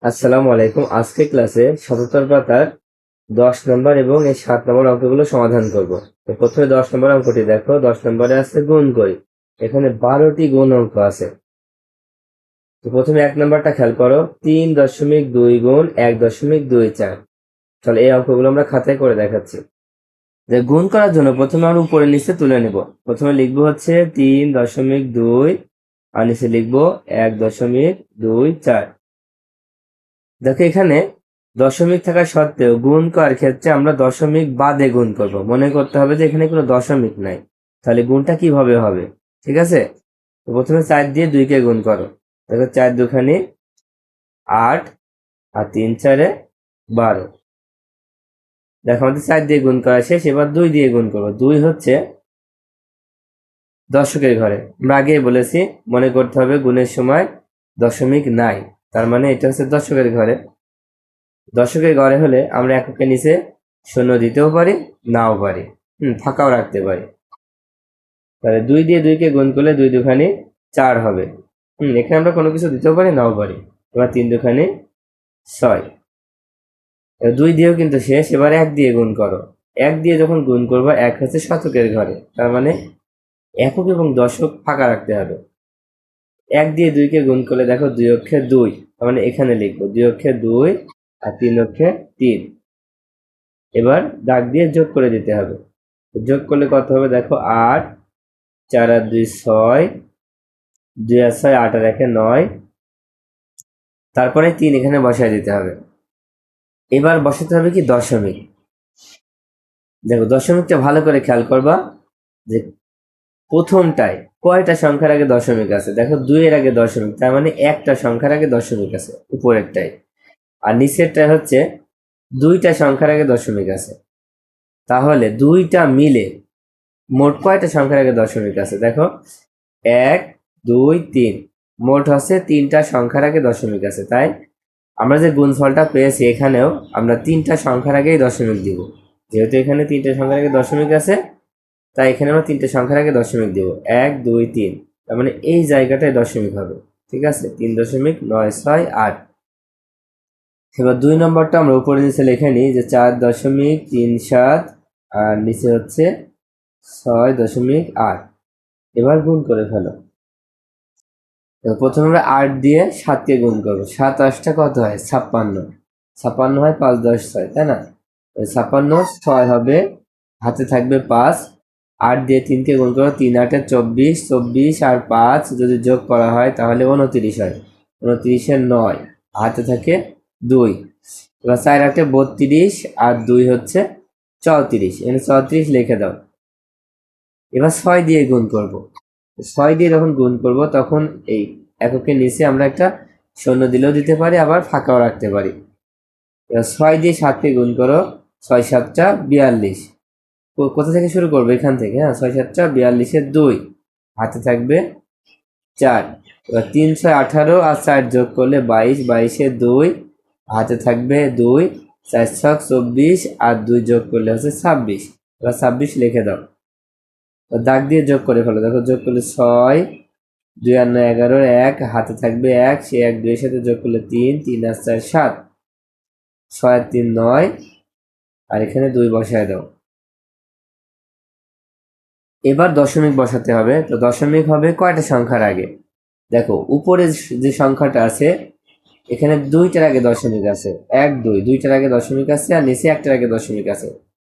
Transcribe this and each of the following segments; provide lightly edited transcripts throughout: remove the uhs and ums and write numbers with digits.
আসসালামু আলাইকুম। আজকে ক্লাসে ৭৭ পাতার ১০ নম্বর এবং এই ৭ নম্বর অঙ্কগুলো সমাধান করব। তো প্রথমে ১০ নম্বর অঙ্কটি দেখো। ১০ নম্বরে আছে গুণ করি। এখানে ১২টি গুণ অঙ্ক আছে। তো প্রথমে ১ নম্বরটা খেয়াল করো, ৩.২ গুণ ১.২৪। চলো এই অঙ্কগুলো আমরা খাতায় করে দেখাচ্ছি। যে গুণ করার জন্য প্রথমে আমরা উপরে নিচে তুলে নেব। প্রথমে লিখবো হচ্ছে ৩.২ আর নিচে লিখবো ১.২৪। দেখো এখানে দশমিক থাকা সত্ত্বেও গুণ করার ক্ষেত্রে আমরা দশমিক বাদে গুণ করব। মনে করতে হবে যে এখানে কোনো দশমিক নাই, তাহলে গুণটা কিভাবে হবে। ঠিক আছে, তো প্রথমে ৪ দিয়ে ২কে গুণ করো। দেখো ৪ দুখানি ৮ আর ৩ ৪-এ ১২। দেখো আমাদের ৪ দিয়ে গুণ করা শেষ, এবার ২ দিয়ে গুণ করবো। ২ হচ্ছে দশকের ঘরে। আমরা আগেই বলেছি মনে করতে হবে গুণের সময় দশমিক নাই, তার মানে এটা হচ্ছে দশকের ঘরে। দশকের ঘরে হলে আমরা এককের নিচে শূন্য দিতেও পারি, নাও পারি, ফাঁকাও রাখতে পারি। তাহলে ২ দিয়ে ২কে গুণ করলে ২ দুখানি ৪ হবে। এখানে আমরা কোনো কিছু দিতেও পারি, নাও পারি। এবার ৩ দুখানি ৬। ২ দিয়েও কিন্তু শেষ। এবার ১ দিয়ে গুণ করো। ১ দিয়ে যখন গুণ করবো, ১ হচ্ছে শতকের ঘরে, তার মানে একক এবং দশক ফাঁকা রাখতে হবে। ১ দিয়ে ২কে গুণ করলে দেখো ২ অক্ষে ২, তার মানে এখানে লিখবো ২ অক্ষে ২ আর ৩ অক্ষে ৩। এবার দাগ দিয়ে যোগ করে দিতে হবে। যোগ করলে কত হবে দেখো, ৮, ৪ আর ২ ৬, ২ আর ৬ ৮ আর ১ ৯, তারপরে ৩ এখানে বসায় দিতে হবে। এবার বসাতে হবে কি দশমিক। দেখো দশমিকটা ভালো করে খেয়াল করবা যে প্রথমটায় কয়টা সংখ্যার আগে দশমিক আছে। দেখো ২ এর আগে দশমিক, তার মানে একটা সংখ্যার আগে দশমিক আছে উপরেরটায়। আর নিচেরটায় হচ্ছে ২টা সংখ্যার আগে দশমিক আছে। তাহলে ২টা মিলে মোট কয়টা সংখ্যার আগে দশমিক আছে দেখো, ১ ২ ৩, মোট হচ্ছে ৩টা সংখ্যার আগে দশমিক আছে। তাই আমরা যে গুণফলটা পেয়েছি এখানেও আমরা ৩টা সংখ্যার আগেই দশমিক দিব। যেহেতু এখানে ৩টা সংখ্যার আগে দশমিক আছে, তাই এখানে আমরা ৩টা সংখ্যার আগে দশমিক দিব। ১ ২ ৩, তার মানে এই জায়গাটায় দশমিক হবে। ঠিক আছে, ৩.৯৬৮। এবার ২ নম্বরটা আমরা উপরে নিচে লিখে নিই যে ৪.৩৭ আর নিচে হচ্ছে ৬.৮। এবার গুণ করে ফেলো। প্রথমে আমরা ৮ দিয়ে ৭কে গুণ করবো। ৭ ৮টা কত হয় ৫৬। ৫৬ হয় ৫ ১০ ৬, তাই না? ৫৬ ৬ হবে, হাতে থাকবে ৫। ৮ দিয়ে ৩কে গুণ করো, ৩ ৮-এ ২৪, ২৪ আর ৫ যদি যোগ করা হয় তাহলে ২৯ হয়। ২৯-এর ৯, হাতে থাকে ২। এবার ৪ ৮-এ ৩২ আর ২ হচ্ছে ৩৪, এখানে ৩৪ লিখে দাও। এবার ৬ দিয়ে গুণ করব। ৬ দিয়ে যখন গুণ করব তখন এই এককের নিচে আমরা একটা শূন্য দিলেও দিতে পারি, আবার ফাঁকাও রাখতে পারি। এবার ৬ দিয়ে ৭কে গুণ করো। ৬ ৭-টা ৪২। কোথা থেকে শুরু করবো, এখান থেকে। হ্যাঁ, ৬ ৭-টা ৪২-এর ২, হাতে থাকবে ৪। এবার ৩ ৬ ১৮ আর ৪ যোগ করলে ২২, ২২-এর ২, হাতে থাকবে ২। ৪ ছক ২৪ আর ২ যোগ করলে হচ্ছে ২৬। এবার ২৬ লিখে দাও। দাগ দিয়ে যোগ করে ফেলো। দেখো যোগ করলে ৬, ২ আর ৯ ১১, ১ হাতে থাকবে ১, সে ১ ২ এর সাথে যোগ করলে ৩, ৩ আর ৪ ৭, ৬ আর ৩ ৯, আর এখানে ২ বসায় দাও। এবার দশমিক বসাতে হবে। তো দশমিক হবে কয়টা সংখ্যার আগে। দেখো উপরে যে সংখ্যাটা আছে এখানে ২টার আগে দশমিক আছে, ১ ২, ২টার আগে দশমিক আছে, আর নিচে একটার আগে দশমিক আছে।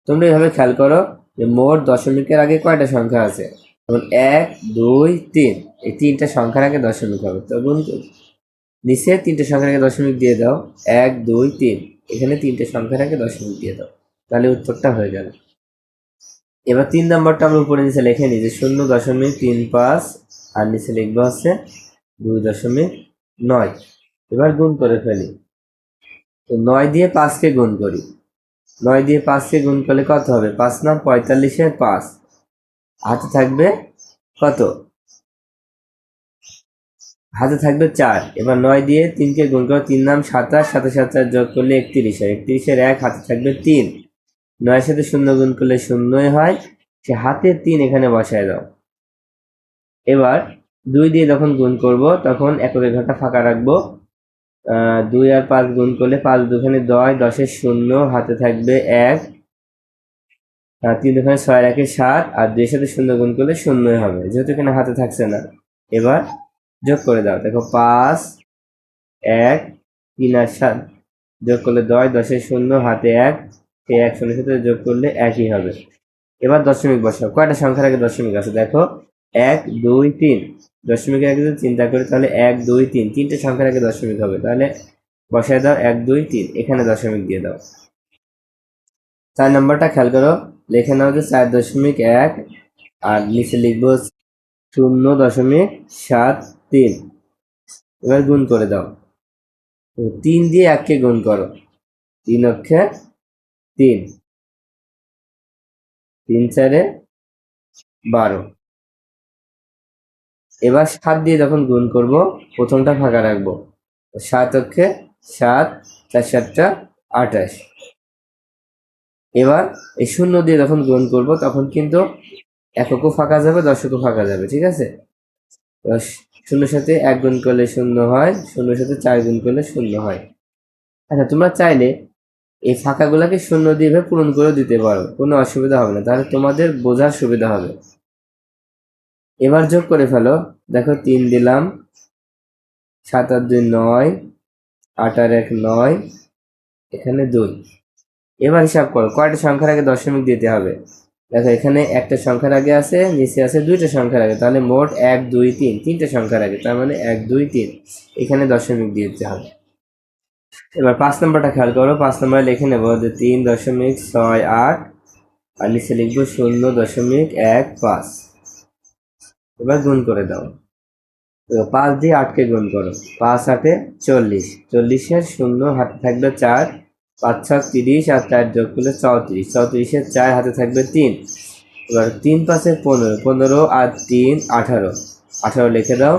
তোমরা এভাবে খেয়াল করো যে মোট দশমিকের আগে কয়টা সংখ্যা আছে। যেমন ১ ২ ৩, এই ৩টা সংখ্যার আগে দশমিক হবে। তখন নিচে ৩টে সংখ্যার আগে দশমিক দিয়ে দাও। ১ ২ ৩, এখানে ৩টে সংখ্যার আগে দশমিক দিয়ে দাও, তাহলে উত্তরটা হয়ে গেল। এবার ৩ নম্বরটা আমরা উপরে নিচে লিখে নিই যে ০.৩৫ আর নিচে লিখবো হচ্ছে ২.৯। এবার গুণ করে ফেলি। তো ৯ দিয়ে ৫কে গুণ করি। ৯ দিয়ে ৫কে গুণ করলে কত হবে, ৫ নাম ৪৫-এর ৫, হাতে থাকবে কত, হাতে থাকবে ৪। এবার ৯ দিয়ে ৩কে গুণ করো, ৩ নাম ২৭, ২৭ আর যোগ করলে ৩১ হয়। ৩১-এর ১, হাতে থাকবে ৩। ৯-এর সাথে ০ গুণ করলে ০ই হয়, সে হাতে ৩ এখানে বসায় দাও। এবার ২ দিয়ে যখন গুণ করব তখন এককের ঘরটা ফাঁকা রাখবো। 2 আর 5 গুণ করলে 5 দুখানে 10, 10-এর 0, হাতে থাকবে 1, 3 দুখানে 6 রাখে 7, আর 2 এর সাথে 0 গুণ করলে 0 হবে, যেহেতু এখানে হাতে থাকছে না। এবার যোগ করে দাও, দেখো 5, 1, 3 আর 7 যোগ করলে 10, 10-এর 0, হাতে 1, সেই 1 0-এর সাথে যোগ করলে 1ই হবে। এবার দশমিক বসাও। কয়টা সংখ্যার আগে দশমিক আছে দেখো, 1, 2, 3। দশমিকের আগে যদি চিন্তা করি তাহলে 1, 2, 3 তিনটে সংখ্যার আগে দশমিক হবে, তাহলে বসায় দাও 1, 2, 3, এখানে দশমিক দিয়ে দাও। 4 নম্বরটা খেয়াল করো, লিখে নাও যে 4.1 আর নিচে লিখবো 0.73। এবার গুণ করে দাও, 3 দিয়ে 1 কে গুণ করো, 3 অক্ষে 3, 3 4-এ 12। এবার 7 দিয়ে যখন গুণ করব, প্রথমটা ফাঁকা রাখবো, 7 অক্ষে 7, 4 7 28। এবার এই 0 দিয়ে যখন গুণ করব তখন কিন্তু এককও ফাঁকা যাবে, দশকও ফাঁকা যাবে, ঠিক আছে? 0-এর সাথে 1 গুণ করলে 0 হয়, 0-এর সাথে 4 গুণ করলে 0 হয়। আচ্ছা, তোমরা চাইলে এই ফাঁকাগুলোকে 0 দিয়ে পূরণ করে দিতে পারো, কোনো অসুবিধা হবে না, তাহলে তোমাদের বোঝার সুবিধা হবে। এবার যোগ করে ফেলো, দেখো 3 দিলাম, 7 আর 2 9, 8 আর 1 9, এখানে 2। এবার হিসাব করো কয়টা সংখ্যার আগে দশমিক দিতে হবে। দেখো এখানে একটা সংখ্যার আগে আছে, নিচে আছে 2টা সংখ্যার আগে, তাহলে মোট 1, 2, 3 তিনটে সংখ্যার আগে, তার মানে 1, 2, 3 এখানে দশমিক দিয়ে দিতে হবে। এবার 5 নম্বরটা খেয়াল করো, 5 নম্বরে লিখে নেবো যে 3.68 আর নিচে লিখবো 0.15। এবার গুণ করে দাও, 5 দিয়ে 8 কে গুণ করো, 5 8-এ 40, 40-এর 0, হাতে থাকবে 4, 5 6 30, আর 4 যোগ করলে 34, 34-এর 4, হাতে থাকবে 3। এবার 3 5-এ 15, 15 আর 3 18, 18 লিখে দাও।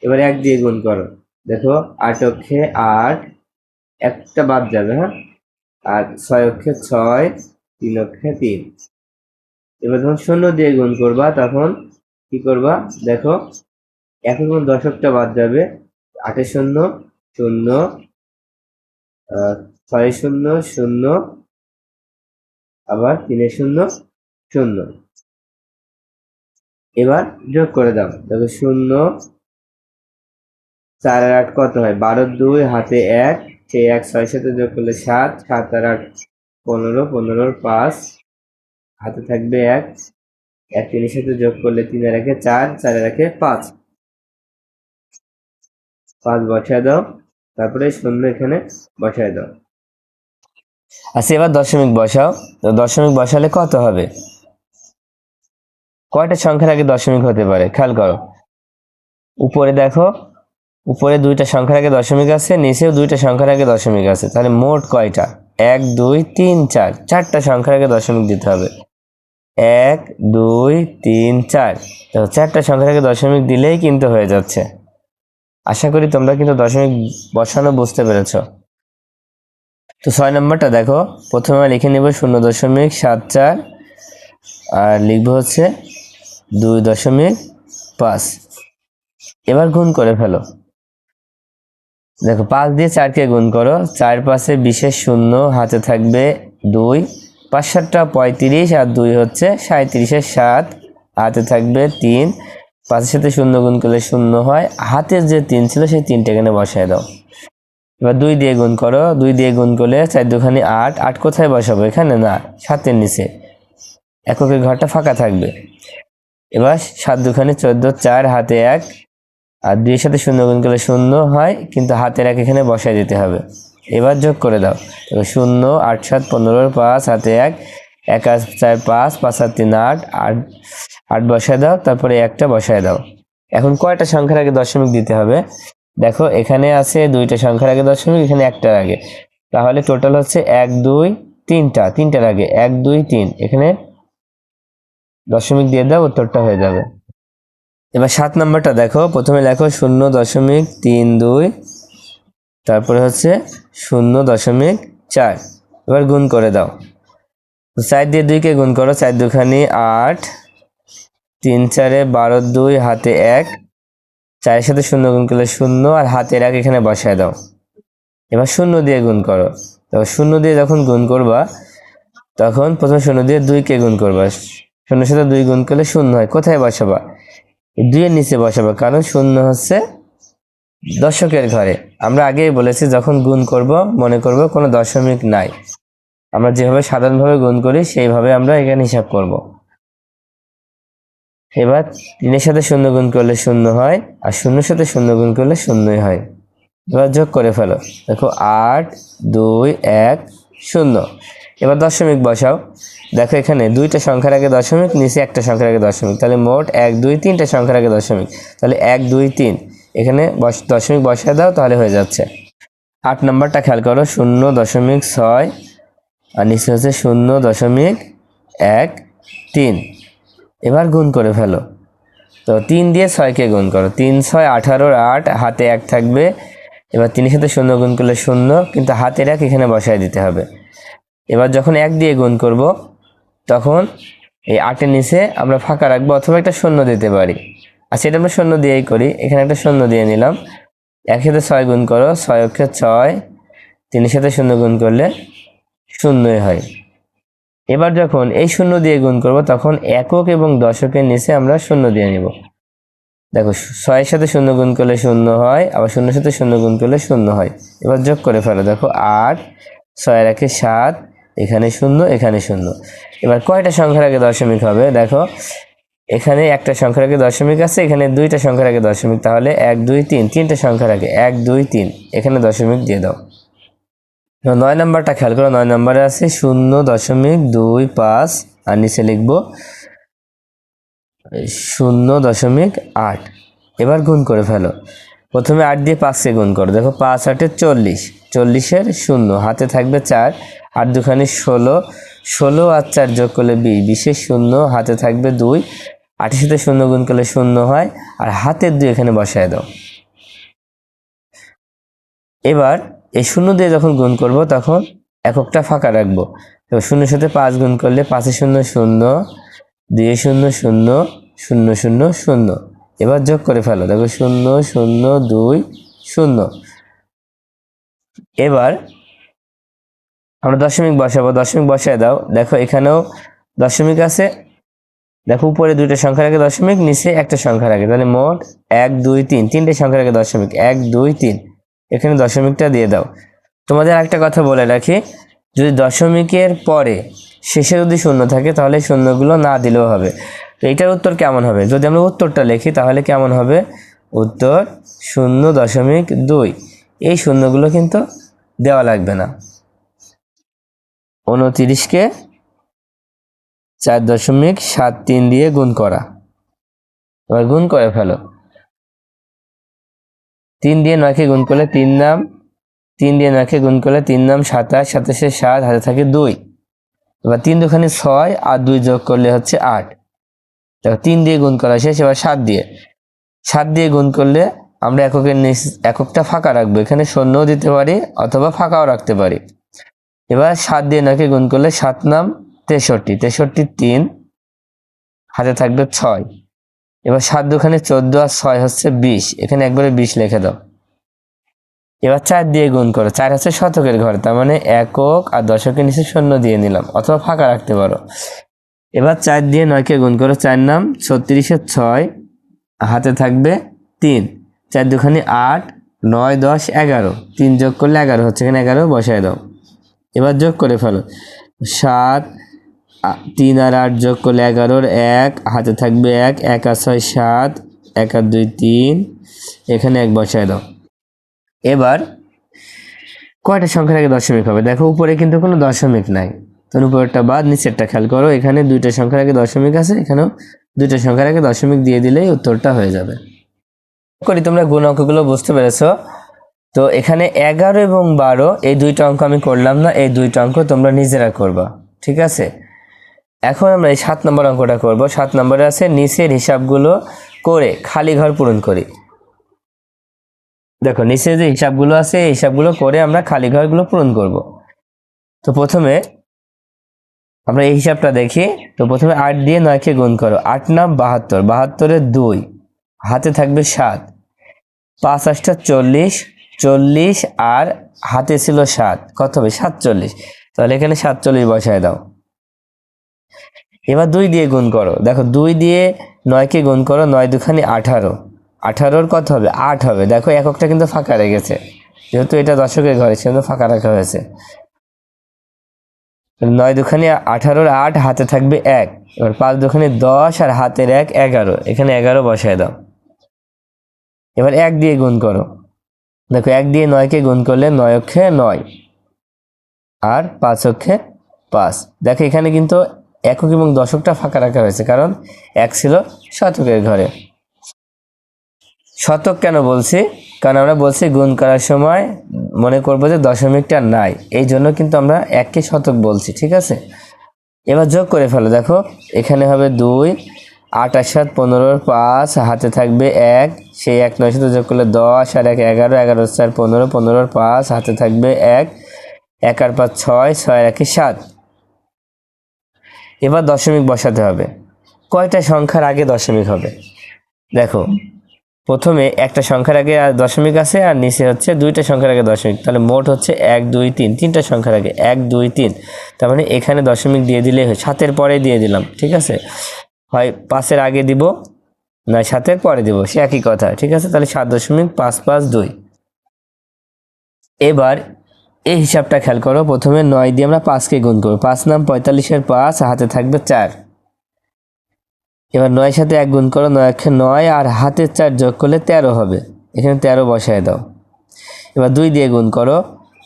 এবার 1 দিয়ে গুণ করো, দেখো 8 অক্ষে 8, একটা বাদ যাবে, হ্যাঁ, আর 6 অক্ষে 6, 3 অক্ষে 3। এবার যখন 0 দিয়ে গুণ করবা তখন কি করবা, দেখো এখন দশকটা বাদ যাবে, 8-এর 0 0, 6-এর 0 0, আবার 3-এর 0 0। এবার যোগ করে দাও, দেখো 0, 4 আর 8 কত হয়, 12 2, হাতে 1, সেই 1 6-এর সাথে যোগ করলে 7, 7 আর 8 15, 15 আর 5, হাতে থাকবে 1, 1 3-এর সাথে যোগ করলে 3 আর 1 4, 4 আর 1 5, 5 বসায় দাও, তারপরে 0 এখানে বসায় দাও। আচ্ছা, এবার দশমিক বসাও, তো দশমিক বসালে কত হবে, কয়টা সংখ্যার আগে দশমিক হতে পারে খেয়াল করো। উপরে দেখো, উপরে 2টা সংখ্যার আগে দশমিক আছে, নিচেও 2টা সংখ্যার আগে দশমিক আছে, তাহলে মোট কয়টা, 1 2 3 4, 4টা সংখ্যার আগে দশমিক দিতে হবে, 1 2 3 4। দেখো 4টা সংখ্যার আগে দশমিক দিলেই কিন্তু হয়ে যাচ্ছে। আশা করি তোমরা কিন্তু দশমিক বসানো বুঝতে পেরেছো। তো 6 নম্বরটা দেখো, প্রথমে লিখে নেব 0.74 আর লিখবো হচ্ছে 2.5। এবার গুণ করে ফেলো, দেখো 5 দিয়ে 4 কে গুণ করো, 4 5-এ 20-এর 0, হাতে থাকবে 2, 5 7 35, আর 2 হচ্ছে 37-এর 7, হাতে থাকবে 3, 5-এর সাথে 0 গুণ করলে 0 হয়, হাতে যে 3 ছিল সেই 3টা এখানে বসায় দাও। এবার 2 দিয়ে গুণ করো, 2 দিয়ে গুণ করলে 4 2 8, 8 কোথায় বসাবো, এখানে না, 7-এর নিচে, এককের ঘরটা ফাঁকা থাকবে। এবার 7 2 14, 4 হাতে 1, আর 2-এর সাথে 0 গুণ করলে 0 হয়, কিন্তু হাতের 1 এখানে বসায় দিতে হবে। এবার যোগ করে দাও, 0 8 7 15, 5 হাতে 1, 1 আর 4 5, 5 আর 3 8, 8 বসায় দাও, তারপরে 1টা বসায় দাও। এখন কয়টা সংখ্যার আগে দশমিক দিতে হবে, দেখো এখানে আছে 2টা সংখ্যার আগে দশমিক, এখানে 1টার আগে, তাহলে টোটাল হচ্ছে 1 2 3টার আগে 1 2 3, এখানে দশমিক দিয়ে দাও, উত্তরটা হয়ে যাবে। এবার 7 নম্বরটা দেখো, প্রথমে লেখো 0.32, তারপরে হচ্ছে 0.4। এবার গুণ করে দাও, 4 দিয়ে 2 কে গুণ করো, 4 2 8, 3 4-এ 12 2, হাতে 1, 4-এর সাথে 0 গুণ করলে 0, আর হাতের 1 এখানে বসায় দাও। এবার শূন্য দিয়ে গুণ করো। তখন শূন্য দিয়ে যখন গুণ করবা তখন প্রথমে শূন্য দিয়ে 2কে গুণ করবা। শূন্যের সাথে 2 গুণ করলে শূন্য হয়। কোথায় বসাবা? 2 এর নিচে বসাবা, কারণ শূন্য হচ্ছে দশকের ঘরে। আমরা আগেই বলেছি যখন গুণ করব মনে করব কোনো দশমিক নাই। আমরা যেভাবে সাধারণভাবে গুণ করি সেইভাবে আমরা এখানে হিসাব করব। এবার 3 এর সাথে 0 গুণ করলে 0 হয়, আর 0 সাথে 0 গুণ করলে 0ই হয়। এবার যোগ করে ফেলো। দেখো 8 2 1 0। এবার দশমিক বসাও। দেখো এখানে 2টা সংখ্যার আগে দশমিক, নিচে একটা সংখ্যার আগে দশমিক, তাহলে মোট 1 2 3টা সংখ্যার আগে দশমিক, তাহলে 1 2 3 এখানে দশমিক বসায় দাও, তাহলে হয়ে যাচ্ছে। 8 নাম্বারটা খেয়াল করো, 0.6 আর নিচে হচ্ছে 0.13। এবার গুণ করে ফেলো। তো 3 দিয়ে 6কে গুণ করো। 3 6 18, 8 হাতে 1 থাকবে। এবার 3 এর সাথে 0 গুণ করলে 0, কিন্তু হাতের 1 এখানে বসায় দিতে হবে। এবার যখন 1 দিয়ে গুণ করব তখন এই 8-এর নিচে আমরা ফাঁকা রাখবো, অথবা একটা 0 দিতে পারি। আচ্ছা, এটা আমরা 0 দিয়েই করি। এখানে একটা 0 দিয়ে নিলাম। 1 সাথে 6 গুণ করো, 6 অক্ষে 6, 3 এর সাথে 0 গুণ করলে 0ই হয়। এবার যখন এই 0 দিয়ে গুণ করব তখন একক এবং দশকের নিচে আমরা 0 দিয়ে নিব। দেখো 6 এর সাথে 0 গুণ করলে 0 হয়, আবার 0 এর সাথে 0 গুণ করলে 0 হয়। এবার যোগ করে ফেলো। দেখো 8 6 এর আগে 7, এখানে 0 এখানে 0। এবার কয়টা সংখ্যার আগে দশমিক হবে? দেখো এখানে একটা সংখ্যার আগে দশমিক আছে, এখানে 2টা সংখ্যার আগে দশমিক, তাহলে 1 2 3 3টে সংখ্যার আগে 1 2 3 এখানে দশমিক দিয়ে দাও। 9 নাম্বারটা খেয়াল করো। 9 নাম্বারে আছে 0.25 আর নিচে লিখবো 0.8। এবার গুণ করে ফেলো। প্রথমে 8 দিয়ে 5কে গুণ করো। দেখো 5 8 40, 40-এর 0 হাতে থাকবে 4, 8 2 16, 16 আর 4 যোগ করলে 20, 20-এর 0 হাতে থাকবে 2, 8-এর সাথে 0 গুণ করলে 0 হয়, আর হাতের 2 এখানে বসায় দাও। এবার এই 0 দিয়ে যখন গুণ করব তখন এককটা ফাঁকা রাখবো। তো 0-এর সাথে 5 গুণ করলে 5-এ 0 0, 2-এ 0 0 0 0 0। এবার যোগ করে ফেলো। দেখো 0 0 2 0। এবার আমরা দশমিক বসাবো। দশমিক বসায় দাও। দেখো এখানেও দশমিক আছে। দেখো উপরে 2টা সংখ্যার আগে দশমিক, নিচে একটা সংখ্যার আগে, তাহলে মোট 1 2 3 3টে সংখ্যার আগে দশমিক, 1 2 3 এখানে দশমিকটা দিয়ে দাও। তোমাদের একটা কথা বলে রাখি, যদি দশমিকের পরে শেষে যদি 0 থাকে তাহলে শূন্যগুলো না দিলেও হবে। তো এটার উত্তর কেমন হবে? যদি আমরা উত্তরটা লিখি তাহলে কেমন হবে? উত্তর 0.2। এই শূন্যগুলো কিন্তু দেওয়া লাগবে না। 29-কে 4.73 দিয়ে গুণ করা। এবার গুণ করে ফেলো। 3 দিয়ে 9কে গুণ করলে 3 নাম, 3 দিয়ে 9কে গুণ করলে 3 নাম 27, 27-এ 7 হাতে থাকে 2। এবার 3 2 6 আর 2 যোগ করলে হচ্ছে 8। দেখো 3 দিয়ে গুণ করা শেষ। এবার 7 দিয়ে গুণ করলে আমরা এককটা ফাঁকা রাখবো। এখানে 0 দিতে পারি অথবা ফাঁকাও রাখতে পারি। এবার 7 দিয়ে 9কে গুণ করলে 7 নাম 63, 63 3 হাতে থাকবে 6। এবার 7 2 14 আর 6 হচ্ছে 20, এখানে একবারে 20 লিখে দাও। এবার 4 দিয়ে গুণ করো। 4 হচ্ছে শতকের ঘর, তার মানে একক আর দশকের নিচে 0 দিয়ে নিলাম, অথবা ফাঁকা রাখতে পারো। এবার 4 দিয়ে 9কে গুণ করো। 4 নাম 36-এর 6 হাতে থাকবে 3, 4 2 8 9 10 11, 3 যোগ করলে 11 হচ্ছে, এখানে 11 বসায় দাও। এবার যোগ করে ফেলো। 7 3 আর 8 যোগ করলে 11-র 1 হাতে থাকবে 1, 1 আর 6 7, 1 আর 2 3, এখানে 1 বসায় দাও। এবার কয়টা সংখ্যার আগে দশমিক হবে? দেখো উপরে কিন্তু কোনো দশমিক নাই, তো উপরেরটা বাদ নিচেরটা খেয়াল করো। এখানে 2টা সংখ্যার আগে দশমিক আছে, এখানেও 2টা সংখ্যার আগে দশমিক দিয়ে দিলেই উত্তরটা হয়ে যাবে। করি তোমরা গুণ অঙ্কগুলো বুঝতে পেরেছো? তো এখানে 11 এবং 12 এই 2টা অঙ্ক আমি করলাম না, এই 2টা অঙ্ক তোমরা নিজেরা করবা, ঠিক আছে? এখন আমরা এই 7 নম্বর অঙ্কটা করব। 7 নম্বরে আছে নিচের হিসাবগুলো করে খালি ঘর পূরণ করি। দেখো নিচে যে হিসাবগুলো আছে এই হিসাবগুলো করে আমরা খালি ঘরগুলো পূরণ করব। তো প্রথমে আমরা এই হিসাবটা দেখি। তো প্রথমে 8 দিয়ে 9কে গুণ করো। 8 নাম 72, 72-এর 2 হাতে থাকবে 7, 5 8 40, 40 আর হাতে ছিল 7, কত হবে 47। তাহলে এখানে 47 বসায় দাও। এবার 2 দিয়ে গুণ করো, দেখো 2 দিয়ে 9কে গুণ করো, 9 দুখানি 18, 18 কত হবে 8 হবে। দেখো এককটা কিন্তু ফাঁকা রেখেছে, যেহেতু এটা দশকের ঘরে সেজন্য ফাঁকা রাখা হয়েছে। 9 দুখানি 18, 8 হাতে থাকবে 1, এবার 5 দুখানি 10 আর হাতের 1 11, এখানে 11 বসায় দাও। এবার 1 দিয়ে গুণ করো, দেখো 1 দিয়ে 9কে গুণ করলে 9 অক্ষে 9 আর 5 অক্ষে 5। দেখো এখানে কিন্তু একক এবং দশকটা ফাঁকা রাখা হয়েছে, কারণ 1 ছিল শতকের ঘরে। শতক কেন বলছি, কারণ আমরা বলছি গুণ করার সময় মনে করবো যে দশমিকটা নাই, এই জন্য কিন্তু আমরা 1কে শতক বলছি, ঠিক আছে। এবার যোগ করে ফেলো, দেখো এখানে হবে 2, 8 আর 7 15, 5 হাতে থাকবে 1, সেই 1 9 সাথে যোগ করলে 10 আর 1 11, 11 4 15, 15 5 হাতে থাকবে 1, 1 আর 5 6, 6 আর 1 7। এবার দশমিক বসাতে হবে। কয়টা সংখ্যার আগে দশমিক হবে? দেখো প্রথমে একটা সংখ্যার আগে দশমিক আছে আর নিচে হচ্ছে 2টা সংখ্যার আগে দশমিক, তাহলে মোট হচ্ছে 1 2 3, 3টা সংখ্যার আগে 1 2 3। তার মানে এখানে দশমিক দিয়ে দিলেই হয়, 7-এর পরে দিয়ে দিলাম, ঠিক আছে। হয় 5-এর আগে দিব, না 7-এর পরে দিব, সে একই কথা, ঠিক আছে। তাহলে 7.552। এবার এই হিসাবটা খেয়াল করো, প্রথমে 9 দিয়ে আমরা 5কে গুণ করব, 5 নাম 45-এর 5 হাতে থাকবে 4। এবার 9 সাথে 1 গুণ করো, 9 অক্ষে 9 আর হাতের 4 যোগ করলে 13 হবে, এখানে 13 বসায় দাও। এবার 2 দিয়ে গুণ করো,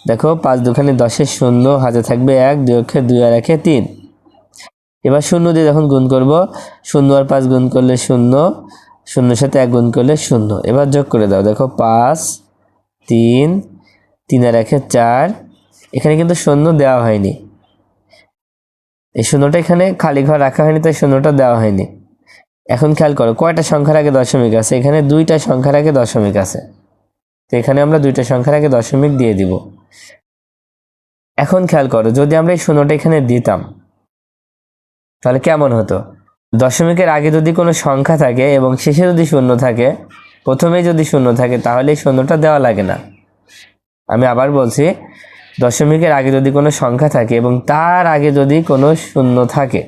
দেখো 5 দুখানি 10-এর 0 হাতে থাকবে 1, 2 অক্ষে 2 আর 1 3। এবার 0 দিয়ে যখন গুণ করব, 0 আর 5 গুণ করলে 0, 0 সাথে 1 গুণ করলে 0। এবার যোগ করে দাও, দেখো 5 3, 3 আর 1 4, এখানে কিন্তু 0 দেওয়া হয়নি, এই 0টা এখানে খালি ঘর রাখা হয়নি, তাই 0টা দেওয়া হয়নি। এখন খেয়াল করো কয়টা সংখ্যার আগে দশমিক আছে, এখানে 2টা সংখ্যার আগে দশমিক আছে, তো এখানে আমরা 2টা সংখ্যার আগে দশমিক দিয়ে দিব। এখন খেয়াল করো যদি আমরা এই 0টা এখানে দিতাম তাহলে কেমন হতো? দশমিকের আগে যদি কোনো সংখ্যা থাকে এবং শেষে যদি 0 থাকে, প্রথমেই যদি 0 থাকে, তাহলে এই 0টা দেওয়া লাগে না। আমি আবার বলছি, দশমিকের আগে যদি কোনো সংখ্যা থাকে এবং তার আগে যদি কোনো 0 থাকে,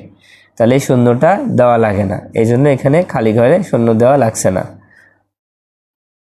তাহলে এই 0টা দেওয়া লাগে না, এই জন্য এখানে খালি ঘরে 0 দেওয়া লাগছে না।